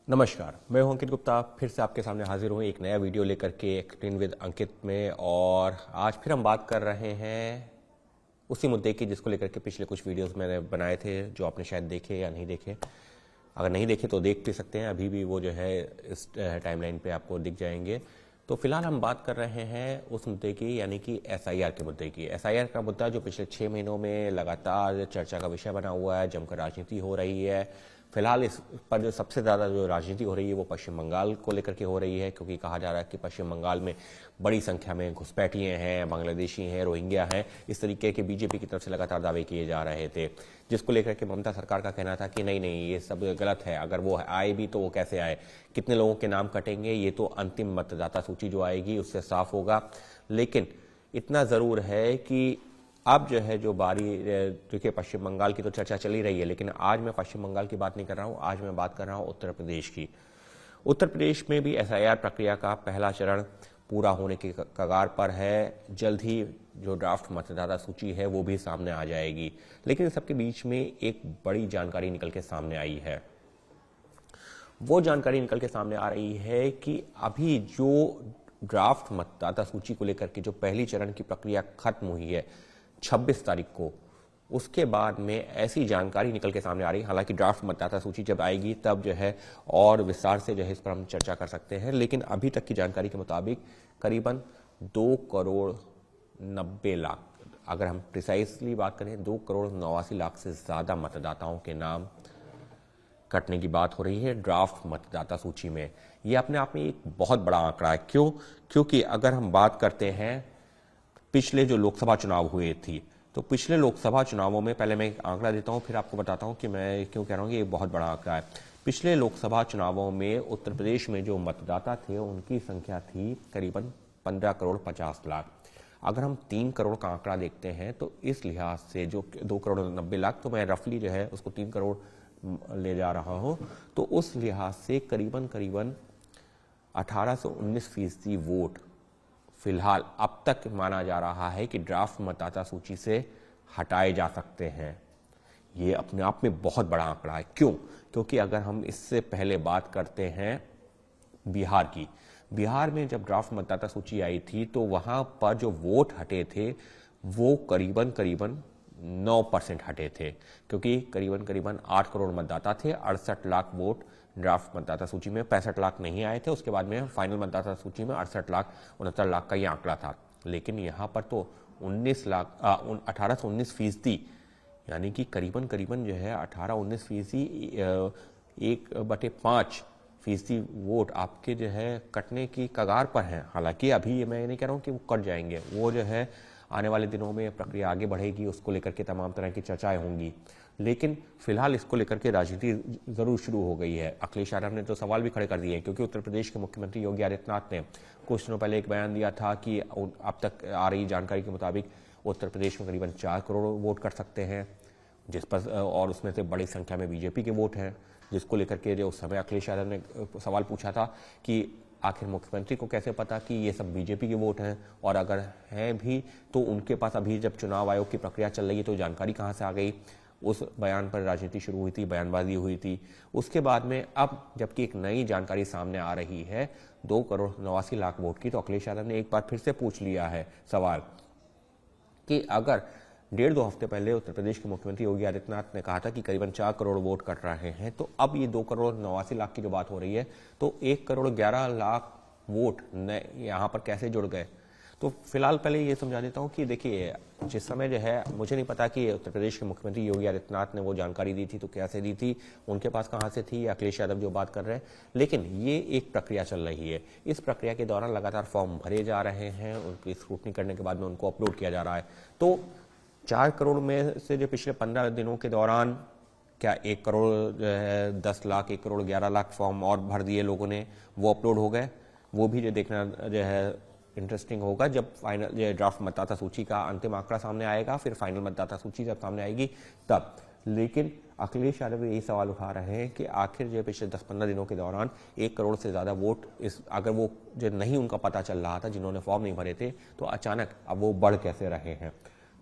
नमस्कार, मैं हूं अंकित गुप्ता। फिर से आपके सामने हाजिर हूं एक नया वीडियो लेकर के एक्सप्लेन विद अंकित में। और आज फिर हम बात कर रहे हैं उसी मुद्दे की जिसको लेकर के पिछले कुछ वीडियोस मैंने बनाए थे, जो आपने शायद देखे या नहीं देखे। अगर नहीं देखे तो देख भी सकते हैं, अभी भी वो जो है इस टाइमलाइन पे आपको दिख जाएंगे। तो फिलहाल हम बात कर रहे हैं उस मुद्दे की, यानी कि एसआईआर के मुद्दे की। एसआईआर का मुद्दा जो पिछले 6 महीनों में लगातार चर्चा का विषय बना हुआ है, जमकर राजनीति हो रही है। फिलहाल इस पर जो सबसे ज़्यादा जो राजनीति हो रही है वो पश्चिम बंगाल को लेकर के हो रही है, क्योंकि कहा जा रहा है कि पश्चिम बंगाल में बड़ी संख्या में घुसपैठिए हैं, बांग्लादेशी हैं, रोहिंग्या हैं। इस तरीके के बीजेपी की तरफ से लगातार दावे किए जा रहे थे, जिसको लेकर के ममता सरकार का कहना था कि नहीं नहीं, ये सब गलत है। अगर वो आए भी तो वो कैसे आए, कितने लोगों के नाम कटेंगे, ये तो अंतिम मतदाता सूची जो आएगी उससे साफ होगा। लेकिन इतना ज़रूर है कि अब जो है जो बारी, देखिए पश्चिम बंगाल की तो चर्चा चल ही रही है, लेकिन आज मैं पश्चिम बंगाल की बात नहीं कर रहा हूं, आज मैं बात कर रहा हूं उत्तर प्रदेश की। उत्तर प्रदेश में भी एसआईआर प्रक्रिया का पहला चरण पूरा होने के कगार पर है। जल्द ही जो ड्राफ्ट मतदाता सूची है वो भी सामने आ जाएगी। लेकिन सबके बीच में एक बड़ी जानकारी निकल के सामने आई है। वो जानकारी निकल के सामने आ रही है कि अभी जो ड्राफ्ट मतदाता सूची को लेकर के जो पहली चरण की प्रक्रिया खत्म हुई है 26 तारीख को, उसके बाद में ऐसी जानकारी निकल के सामने आ रही है। हालांकि ड्राफ्ट मतदाता सूची जब आएगी तब जो है और विस्तार से जो है इस पर हम चर्चा कर सकते हैं, लेकिन अभी तक की जानकारी के मुताबिक करीबन 2,90,00,000, अगर हम प्रिसाइसली बात करें 2,89,00,000 से ज्यादा मतदाताओं के नाम कटने की बात हो रही है ड्राफ्ट मतदाता सूची में। यह अपने आप में एक बहुत बड़ा आंकड़ा है। क्यों? क्योंकि अगर हम बात करते हैं पिछले जो लोकसभा चुनाव हुए थी, तो पिछले लोकसभा चुनावों में, पहले मैं एक आंकड़ा देता हूं फिर आपको बताता हूं कि मैं क्यों कह रहा हूं कि ये बहुत बड़ा आंकड़ा है। पिछले लोकसभा चुनावों में उत्तर प्रदेश में जो मतदाता थे उनकी संख्या थी करीबन 15,50,00,000। अगर हम 3 करोड़ का आंकड़ा देखते हैं तो इस लिहाज से जो 2,90,00,000, तो मैं रफली जो है उसको 3 करोड़ ले जा रहा हूं, तो उस लिहाज से करीबन 1819% वोट फिलहाल अब तक माना जा रहा है कि ड्राफ्ट मतदाता सूची से हटाए जा सकते हैं। ये अपने आप में बहुत बड़ा आंकड़ा है। क्यों? क्योंकि अगर हम इससे पहले बात करते हैं बिहार की, बिहार में जब ड्राफ्ट मतदाता सूची आई थी तो वहां पर जो वोट हटे थे वो करीबन 9% हटे थे, क्योंकि करीबन 8 करोड़ मतदाता थे, 68 लाख वोट ड्राफ्ट मतदाता सूची में, 65 लाख नहीं आए थे। उसके बाद में फाइनल मतदाता सूची में 68 लाख 69 लाख का ये आंकड़ा था। लेकिन यहाँ पर तो 1819%, यानी कि करीबन जो है 18-19%, 1/5% वोट आपके जो है कटने की कगार पर हैं। हालांकि अभी मैं ये नहीं कह रहा हूँ कि वो कट जाएंगे, वो जो है आने वाले दिनों में प्रक्रिया आगे बढ़ेगी, उसको लेकर के तमाम तरह की चर्चाएं होंगी। लेकिन फिलहाल इसको लेकर के राजनीति जरूर शुरू हो गई है। अखिलेश यादव ने तो सवाल भी खड़े कर दिए हैं, क्योंकि उत्तर प्रदेश के मुख्यमंत्री योगी आदित्यनाथ ने कुछ दिनों पहले एक बयान दिया था कि अब तक आ रही जानकारी के मुताबिक उत्तर प्रदेश में करीबन 4 करोड़ वोट कर सकते हैं, जिस पर, और उसमें से बड़ी संख्या में बीजेपी के वोट हैं, जिसको लेकर के जो उस समय अखिलेश यादव ने सवाल पूछा था कि आखिर मुख्यमंत्री को कैसे पता कि ये सब बीजेपी के वोट हैं, और अगर हैं भी तो उनके पास अभी जब चुनाव आयोग की प्रक्रिया चल रही है तो जानकारी कहां से आ गई। उस बयान पर राजनीति शुरू हुई थी, बयानबाजी हुई थी। उसके बाद में अब जबकि एक नई जानकारी सामने आ रही है 2,89,00,000 वोट की, तो अखिलेश यादव ने एक बार फिर से पूछ लिया है सवाल कि अगर 1.5-2 हफ्ते पहले उत्तर प्रदेश के मुख्यमंत्री योगी आदित्यनाथ ने कहा था कि करीबन 4 करोड़ वोट कट रहे हैं, तो अब ये 2,89,00,000 की जो बात हो रही है, तो 1,11,00,000 वोट यहां पर कैसे जुड़ गए। तो फिलहाल पहले ये समझा देता हूं कि देखिए, जिस समय जो है, मुझे नहीं पता कि उत्तर प्रदेश के मुख्यमंत्री योगी आदित्यनाथ ने वो जानकारी दी थी तो कैसे दी थी, उनके पास कहां से थी, अखिलेश यादव जो बात कर रहे हैं, लेकिन ये एक प्रक्रिया चल रही है। इस प्रक्रिया के दौरान लगातार फॉर्म भरे जा रहे हैं, उनकी स्क्रूटनी करने के बाद में उनको अपलोड किया जा रहा है। तो 4 करोड़ में से जो पिछले 15 दिनों के दौरान क्या 1 करोड़ जो है 10 लाख, 1 करोड़ 11 लाख फॉर्म और भर दिए लोगों ने, वो अपलोड हो गए। वो भी जो देखना जो है इंटरेस्टिंग होगा जब फाइनल ड्राफ्ट मतदाता सूची का अंतिम आंकड़ा सामने आएगा, फिर फाइनल मतदाता सूची जब सामने आएगी तब। लेकिन अखिलेश यादव यही सवाल उठा रहे हैं कि आखिर जो पिछले 10-15 दिनों के दौरान 1 करोड़ से ज्यादा वोट, अगर वो जो नहीं उनका पता चल रहा था, जिन्होंने फॉर्म नहीं भरे थे, तो अचानक अब वो बढ़ कैसे रहे हैं।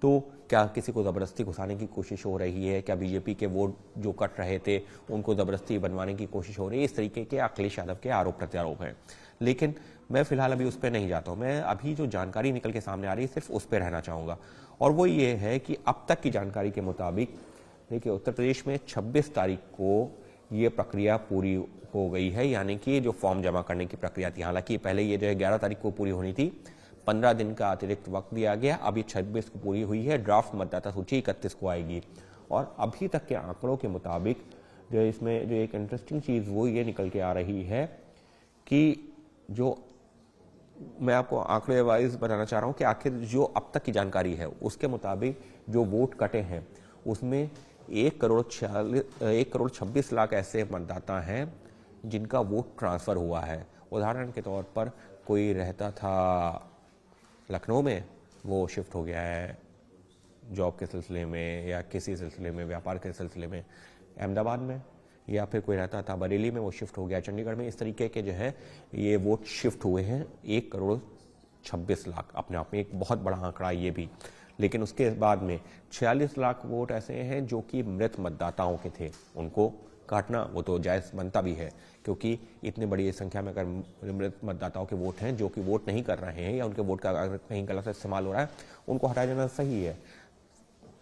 तो क्या किसी को ज़बरदस्ती घुसाने की कोशिश हो रही है? क्या बीजेपी के वोट जो कट रहे थे उनको ज़बरदस्ती बनवाने की कोशिश हो रही है? इस तरीके के अखिलेश यादव के आरोप प्रत्यारोप हैं। लेकिन मैं फिलहाल अभी उस पर नहीं जाता हूँ। मैं अभी जो जानकारी निकल के सामने आ रही है सिर्फ उस पर रहना चाहूँगा, और वो ये है कि अब तक की जानकारी के मुताबिक देखिए उत्तर प्रदेश में 26 तारीख को ये प्रक्रिया पूरी हो गई है, यानी कि जो फॉर्म जमा करने की प्रक्रिया थी, हालांकि पहले ये जो है 11 तारीख को पूरी होनी थी, 15 दिन का अतिरिक्त वक्त दिया गया, अब ये 26 को पूरी हुई है। ड्राफ्ट मतदाता सूची 31 को आएगी। और अभी तक के आंकड़ों के मुताबिक जो इसमें जो एक इंटरेस्टिंग चीज़ वो ये निकल के आ रही है कि जो मैं आपको आंकड़े वाइज बताना चाह रहा हूँ कि आखिर जो अब तक की जानकारी है उसके मुताबिक जो वोट कटे हैं उसमें 1,26,00,000 ऐसे मतदाता हैं जिनका वोट ट्रांसफ़र हुआ है। उदाहरण के तौर पर कोई रहता था लखनऊ में, वो शिफ्ट हो गया है जॉब के सिलसिले में या किसी सिलसिले में, व्यापार के सिलसिले में अहमदाबाद में, या फिर कोई रहता था बरेली में, वो शिफ्ट हो गया चंडीगढ़ में। इस तरीके के जो है ये वोट शिफ्ट हुए हैं। 1,26,00,000 अपने आप में एक बहुत बड़ा आंकड़ा ये भी। लेकिन उसके बाद में 46 लाख वोट ऐसे हैं जो कि मृत मतदाताओं के थे, उनको काटना वो तो जायज़ बनता भी है, क्योंकि इतनी बड़ी संख्या में अगर मृत मतदाताओं के वोट हैं जो कि वोट नहीं कर रहे हैं या उनके वोट का अगर कहीं गलत इस्तेमाल हो रहा है, उनको हटाया जाना सही है।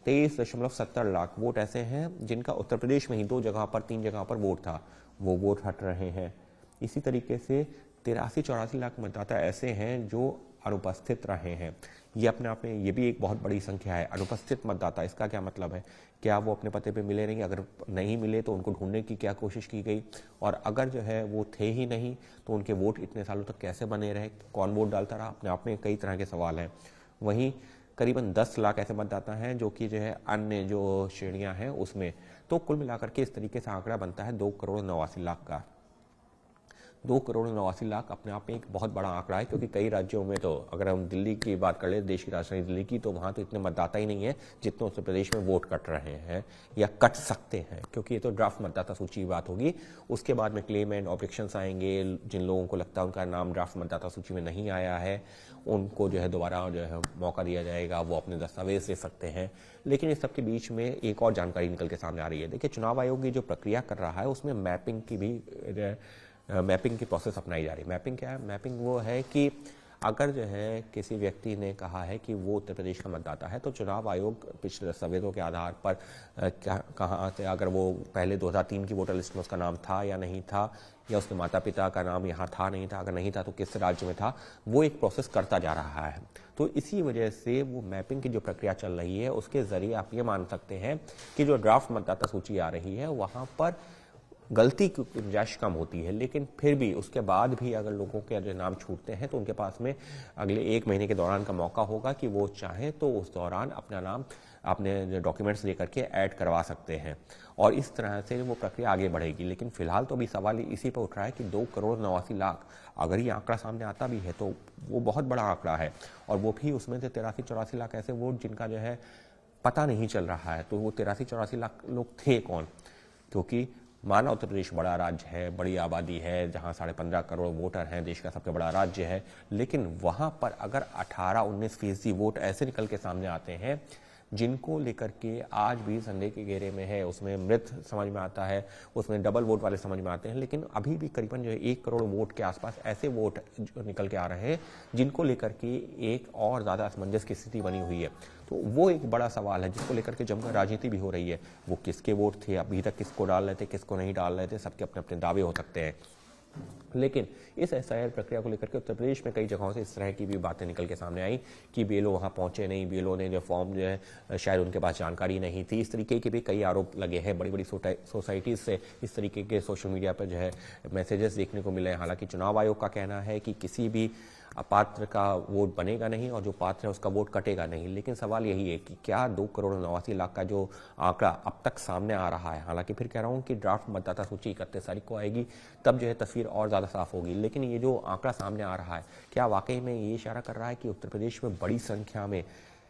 23.70 लाख वोट ऐसे हैं जिनका उत्तर प्रदेश में ही 2 जगह पर 3 जगह पर वोट था, वो वोट हट रहे हैं। इसी तरीके से 83-84 लाख मतदाता ऐसे हैं जो अनुपस्थित रहे हैं। ये अपने आप में ये भी एक बहुत बड़ी संख्या है। अनुपस्थित मतदाता, इसका क्या मतलब है? क्या वो अपने पते पे मिले नहीं? अगर नहीं मिले तो उनको ढूंढने की क्या कोशिश की गई? और अगर जो है वो थे ही नहीं तो उनके वोट इतने सालों तक कैसे बने रहे? कौन वोट डालता रहा? अपने आप में कई तरह के सवाल हैं। वहीं करीबन 10 लाख ऐसे मतदाता हैं जो कि जो है अन्य जो श्रेणियां हैं उसमें, तो कुल मिलाकर के इस तरीके से आंकड़ा बनता है 2,89,00,000 का। 2,89,00,000 अपने आप में एक बहुत बड़ा आंकड़ा है, क्योंकि कई राज्यों में तो अगर हम दिल्ली की बात कर ले, देश की राजधानी दिल्ली की, तो वहाँ तो इतने मतदाता ही नहीं है जितने उत्तर प्रदेश में वोट कट रहे हैं या कट सकते हैं, क्योंकि ये तो ड्राफ्ट मतदाता सूची की बात होगी। उसके बाद में क्लेम एंड ऑब्जेक्शंस आएंगे। जिन लोगों को लगता है उनका नाम ड्राफ्ट मतदाता सूची में नहीं आया है, उनको जो है दोबारा जो है मौका दिया जाएगा, वो अपने दस्तावेज दे सकते हैं। लेकिन इस सब के बीच में एक और जानकारी निकल के सामने आ रही है। देखिए, चुनाव आयोग की जो प्रक्रिया कर रहा है उसमें मैपिंग की प्रोसेस अपनाई जा रही है। मैपिंग क्या है? मैपिंग वो है कि अगर जो है किसी व्यक्ति ने कहा है कि वो उत्तर प्रदेश का मतदाता है, तो चुनाव आयोग पिछले दस्तावेजों के आधार पर कहाँ से, अगर वो पहले 2003 की वोटर लिस्ट में उसका नाम था या नहीं था, या उसके माता पिता का नाम यहाँ था नहीं था, अगर नहीं था तो किस राज्य में था, वो एक प्रोसेस करता जा रहा है। तो इसी वजह से वो मैपिंग की जो प्रक्रिया चल रही है उसके जरिए आप ये मान सकते हैं कि जो ड्राफ्ट मतदाता सूची आ रही है वहाँ पर गलती की गुंजाइश कम होती है। लेकिन फिर भी उसके बाद भी अगर लोगों के जो नाम छूटते हैं तो उनके पास में अगले 1 महीने के दौरान का मौका होगा कि वो चाहें तो उस दौरान अपना नाम अपने डॉक्यूमेंट्स लेकर के ऐड करवा सकते हैं, और इस तरह से वो प्रक्रिया आगे बढ़ेगी। लेकिन फिलहाल तो अभी सवाल इसी पर उठ रहा है कि 2,89,00,000 अगर ये आंकड़ा सामने आता भी है तो वो बहुत बड़ा आंकड़ा है, और वो भी उसमें से 83-84 लाख ऐसे वोट जिनका जो है पता नहीं चल रहा है। तो वो 83-84 लाख लोग थे कौन? क्योंकि माना उत्तर प्रदेश बड़ा राज्य है, बड़ी आबादी है, जहां 15.5 करोड़ वोटर हैं, देश का सबसे बड़ा राज्य है, लेकिन वहां पर अगर 18-19% वोट ऐसे निकल के सामने आते हैं जिनको लेकर के आज भी संदेह के घेरे में है, उसमें मृत समझ में आता है, उसमें डबल वोट वाले समझ में आते हैं, लेकिन अभी भी करीबन जो है 1 करोड़ वोट के आसपास ऐसे वोट निकल के आ रहे हैं जिनको लेकर के एक और ज़्यादा असमंजस की स्थिति बनी हुई है। तो वो एक बड़ा सवाल है जिसको लेकर के जमकर राजनीति भी हो रही है। वो किसके वोट थे, अभी तक किसको डाल रहे थे, किसको नहीं डाल रहे थे, सबके अपने अपने दावे हो सकते हैं। लेकिन इस एसआईआर प्रक्रिया को लेकर के उत्तर प्रदेश में कई जगहों से इस तरह की भी बातें निकल के सामने आई कि बीएलओ वहां पहुंचे नहीं, बीएलओ ने जो फॉर्म जो है शायद उनके पास जानकारी नहीं थी। इस तरीके के भी कई आरोप लगे हैं। बड़ी बड़ी सोसाइटीज से इस तरीके के सोशल मीडिया पर जो है मैसेजेस देखने को मिले हैं। हालांकि चुनाव आयोग का कहना है कि किसी भी अपात्र का वोट बनेगा नहीं और जो पात्र है उसका वोट कटेगा नहीं। लेकिन सवाल यही है कि क्या 2,89,00,000 का जो आंकड़ा अब तक सामने आ रहा है, हालांकि फिर कह रहा हूं कि ड्राफ्ट मतदाता सूची 31 तारीख को आएगी, तब जो है तस्वीर और ज़्यादा साफ होगी। लेकिन ये जो आंकड़ा सामने आ रहा है, क्या वाकई में ये इशारा कर रहा है कि उत्तर प्रदेश में बड़ी संख्या में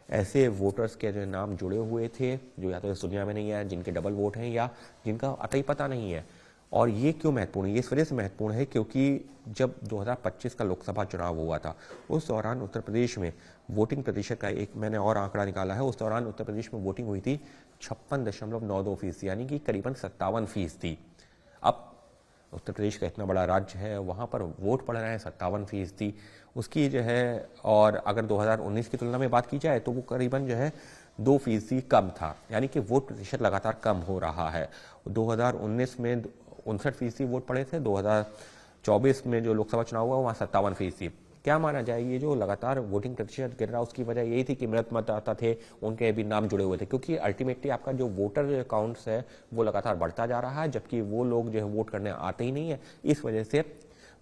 ऐसे वोटर्स के जो नाम जुड़े हुए थे जो या तो इस दुनिया में नहीं है, जिनके डबल वोट हैं या जिनका अतई पता नहीं है? और ये क्यों महत्वपूर्ण है? ये इस वजह से महत्वपूर्ण है क्योंकि जब 2025 का लोकसभा चुनाव हुआ था उस दौरान उत्तर प्रदेश में वोटिंग प्रतिशत का एक मैंने और आंकड़ा निकाला है। उस दौरान उत्तर प्रदेश में वोटिंग हुई थी 56.92%, यानी कि करीबन 57%। अब उत्तर प्रदेश का इतना बड़ा राज्य है, वहाँ पर वोट पड़ रहे हैं 57%, उसकी जो है, और अगर 2019 की तुलना में बात की जाए तो वो करीबन जो है 2% कम था, यानी कि वोट प्रतिशत लगातार कम हो रहा है। 2019 में 59% वोट पड़े थे, 2024 में जो लोकसभा चुनाव हुआ वहाँ 57%। क्या माना जाए, ये जो लगातार वोटिंग प्रतिशत गिर रहा उसकी वजह यही थी कि मृत मतदाता थे, उनके भी नाम जुड़े हुए थे, क्योंकि अल्टीमेटली आपका जो वोटर काउंट्स है वो लगातार बढ़ता जा रहा है, जबकि वो लोग जो है वोट करने आते ही नहीं है, इस वजह से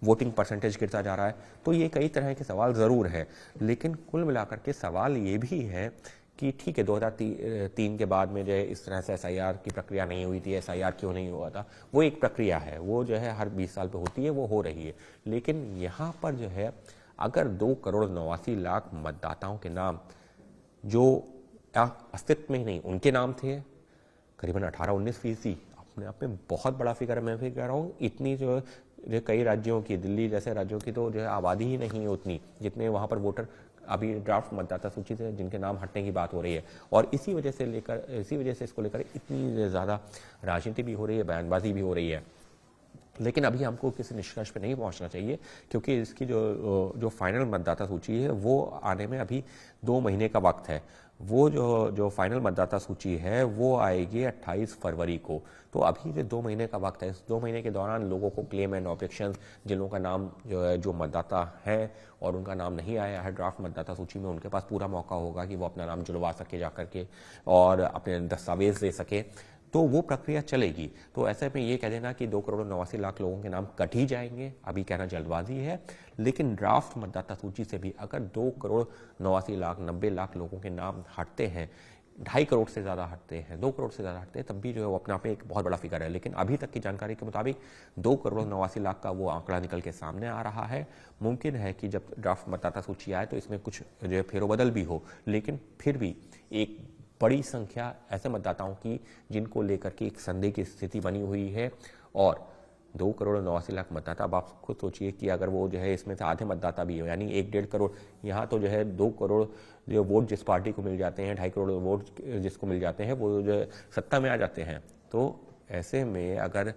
वोटिंग परसेंटेज गिरता जा रहा है। तो ये कई तरह के सवाल ज़रूर है, लेकिन कुल मिलाकर के सवाल ये भी है कि ठीक है 2003 के बाद में जो है इस तरह से SIR की प्रक्रिया नहीं हुई थी, SIR क्यों नहीं हुआ था, वो एक प्रक्रिया है, वो जो है हर 20 साल पे होती है, वो हो रही है। लेकिन यहाँ पर जो है अगर 2,89,00,000 मतदाताओं के नाम जो अस्तित्व में ही नहीं, उनके नाम थे, करीबन 18-19%, अपने आप में बहुत बड़ा फिगर है। मैं भी कह रहा हूँ इतनी जो कई राज्यों की, दिल्ली जैसे राज्यों की तो जो है आबादी ही नहीं है उतनी, जितने वहाँ पर वोटर अभी ड्राफ्ट मतदाता सूची से जिनके नाम हटने की बात हो रही है। और इसी वजह से इसको लेकर इतनी ज़्यादा राजनीति भी हो रही है, बयानबाजी भी हो रही है। लेकिन अभी हमको किसी निष्कर्ष पे नहीं पहुंचना चाहिए, क्योंकि इसकी जो फाइनल मतदाता सूची है वो आने में अभी 2 महीने का वक्त है। वो जो फाइनल मतदाता सूची है वो आएगी 28 फरवरी को। तो अभी जो 2 महीने का वक्त है, इस 2 महीने के दौरान लोगों को क्लेम एंड ऑब्जेक्शन, जिन लोगों का नाम जो है, जो मतदाता है और उनका नाम नहीं आया है ड्राफ्ट मतदाता सूची में, उनके पास पूरा मौका होगा कि वो अपना नाम जुड़वा सके जाकर के और अपने दस्तावेज दे सके, तो वो प्रक्रिया चलेगी। तो ऐसे में ये कह देना कि 2,89,00,000 लोगों के नाम कट ही जाएंगे, अभी कहना जल्दबाजी है। लेकिन ड्राफ्ट मतदाता सूची से भी अगर 2,89,90,00,000 लोगों के नाम हटते हैं, 2.5 करोड़ से ज़्यादा हटते हैं, 2 करोड़ से ज़्यादा हटते हैं, तब भी जो है वो अपने आप में एक बहुत बड़ा फिगर है। लेकिन अभी तक की जानकारी के मुताबिक 2,89,00,000 का वो आंकड़ा निकल के सामने आ रहा है। मुमकिन है कि जब ड्राफ्ट मतदाता सूची आए तो इसमें कुछ जो है फेरोबदल भी हो, लेकिन फिर भी एक बड़ी संख्या ऐसे मतदाताओं की जिनको लेकर के एक संदेह की स्थिति बनी हुई है। और 2,89,00,000 मतदाता, अब आप खुद सोचिए कि अगर वो जो है इसमें से आधे मतदाता भी हो, यानी 1-1.5 करोड़, यहाँ तो जो है 2 करोड़ जो वोट जिस पार्टी को मिल जाते हैं, 2.5 करोड़ वोट जिसको मिल जाते हैं, वो जो सत्ता में आ जाते हैं। तो ऐसे में अगर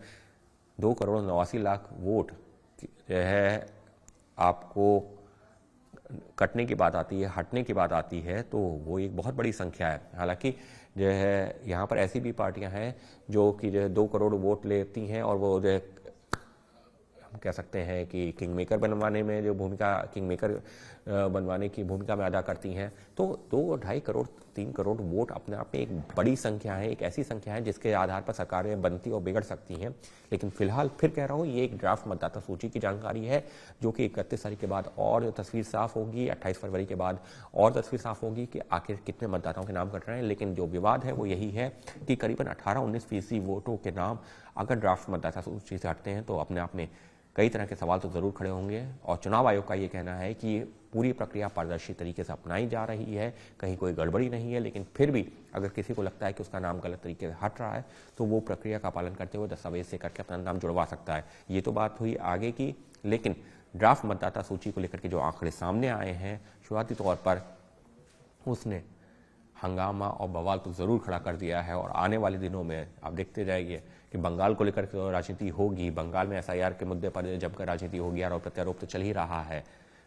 2,89,00,000 वोट जो है आपको कटने की बात आती है, हटने की बात आती है, तो वो एक बहुत बड़ी संख्या है। हालांकि जो है यहाँ पर ऐसी भी पार्टियां हैं जो कि जो है 2 करोड़ वोट लेती हैं और वो जो है हम कह सकते हैं कि किंग मेकर बनवाने में जो भूमिका, किंग मेकर बनवाने की भूमिका में अदा करती हैं। तो 2-2.5 करोड़ 3 करोड़ वोट अपने आप में एक बड़ी संख्या है, एक ऐसी संख्या है जिसके आधार पर सरकारें बनती और बिगड़ सकती हैं। लेकिन फिलहाल फिर कह रहा हूँ, ये एक ड्राफ्ट मतदाता सूची की जानकारी है, जो कि 31 तारीख के बाद और तस्वीर साफ होगी, 28 फरवरी के बाद और तस्वीर साफ होगी कि आखिर कितने मतदाताओं के नाम कट रहे हैं। लेकिन जो विवाद है वो यही है कि करीबन 18-19% वोटों के नाम अगर ड्राफ्ट मतदाता सूची से हटते हैं तो अपने आप में कई तरह के सवाल तो जरूर खड़े होंगे। और चुनाव आयोग का ये कहना है कि पूरी प्रक्रिया पारदर्शी तरीके से अपनाई जा रही है, कहीं कोई गड़बड़ी नहीं है। लेकिन फिर भी अगर किसी को लगता है कि उसका नाम गलत तरीके से हट रहा है तो वो प्रक्रिया का पालन करते हुए दस्तावेज से करके अपना नाम जुड़वा सकता है। ये तो बात हुई आगे की, लेकिन ड्राफ्ट मतदाता सूची को लेकर के जो आंकड़े सामने आए हैं, शुरुआती तौर पर उसने हंगामा और बवाल तो जरूर खड़ा कर दिया है। और आने वाले दिनों में आप देखते जाइए कि बंगाल को लेकर के राजनीति होगी, बंगाल में SIR के मुद्दे पर जमकर राजनीति होगी, आरोप प्रत्यारोप तो चल ही रहा है।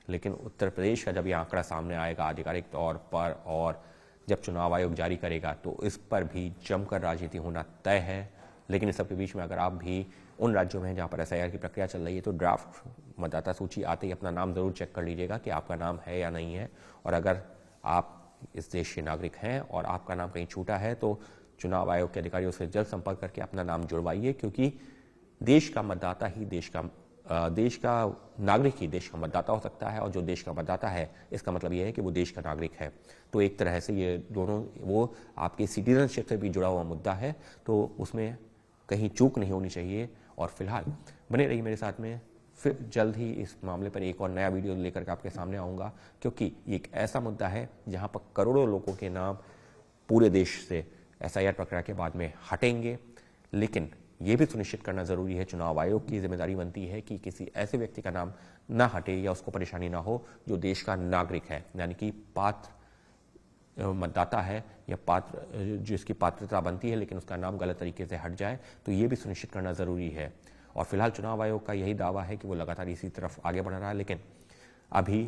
लेकिन उत्तर प्रदेश का जब ये आंकड़ा सामने आएगा आधिकारिक तौर पर और जब चुनाव आयोग जारी करेगा तो इस पर भी जमकर राजनीति होना तय है। लेकिन इस सबके बीच में अगर आप भी उन राज्यों में जहाँ पर SIR की प्रक्रिया चल रही है तो ड्राफ्ट मतदाता सूची आते ही अपना नाम जरूर चेक कर लीजिएगा कि आपका नाम है या नहीं है। और अगर आप इस देश के नागरिक हैं और आपका नाम कहीं छूटा है तो चुनाव आयोग के अधिकारियों से जल्द संपर्क करके अपना नाम जुड़वाइए, क्योंकि देश का मतदाता ही देश का नागरिक ही देश का मतदाता हो सकता है। और जो देश का मतदाता है इसका मतलब यह है कि वो देश का नागरिक है। तो एक तरह से ये दोनों, वो आपके सिटीजनशिप से भी जुड़ा हुआ मुद्दा है, तो उसमें कहीं चूक नहीं होनी चाहिए। और फिलहाल बने रहिए मेरे साथ में, फिर जल्द ही इस मामले पर एक और नया वीडियो लेकर के आपके सामने आऊँगा, क्योंकि ये एक ऐसा मुद्दा है जहाँ पर करोड़ों लोगों के नाम पूरे देश से SIR प्रक्रिया के बाद में हटेंगे। लेकिन ये भी सुनिश्चित करना जरूरी है, चुनाव आयोग की जिम्मेदारी बनती है कि किसी ऐसे व्यक्ति का नाम ना हटे या उसको परेशानी ना हो जो देश का नागरिक है, यानी कि पात्र मतदाता है या पात्र जिसकी पात्रता बनती है लेकिन उसका नाम गलत तरीके से हट जाए, तो ये भी सुनिश्चित करना जरूरी है। और फिलहाल चुनाव आयोग का यही दावा है कि वो लगातार इसी तरफ आगे बढ़ रहा है, लेकिन अभी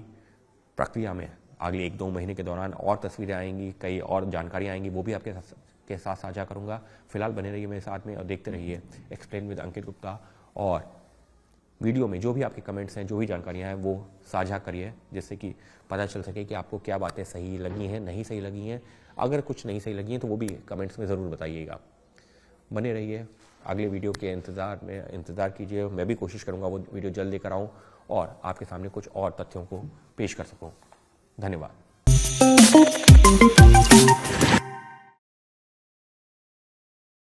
प्रक्रिया में अगले 1-2 महीने के दौरान और तस्वीरें आएंगी, कई और जानकारी आएंगी, वो भी आपके साथ साझा करूंगा। फिलहाल बने रहिए मेरे साथ में और देखते रहिए एक्सप्लेन विद अंकित गुप्ता। और वीडियो में जो भी आपके कमेंट्स हैं, जो भी जानकारियां हैं, वो साझा करिए, जिससे कि पता चल सके कि आपको क्या बातें सही लगी हैं, नहीं सही लगी हैं। अगर कुछ नहीं सही लगी हैं तो वो भी कमेंट्स में ज़रूर बताइएगा। बने रहिए, अगले वीडियो के इंतज़ार कीजिए। मैं भी कोशिश करूँगा वो वीडियो जल्द लेकर आऊँ और आपके सामने कुछ और तथ्यों को पेश कर सकूँ। धन्यवाद।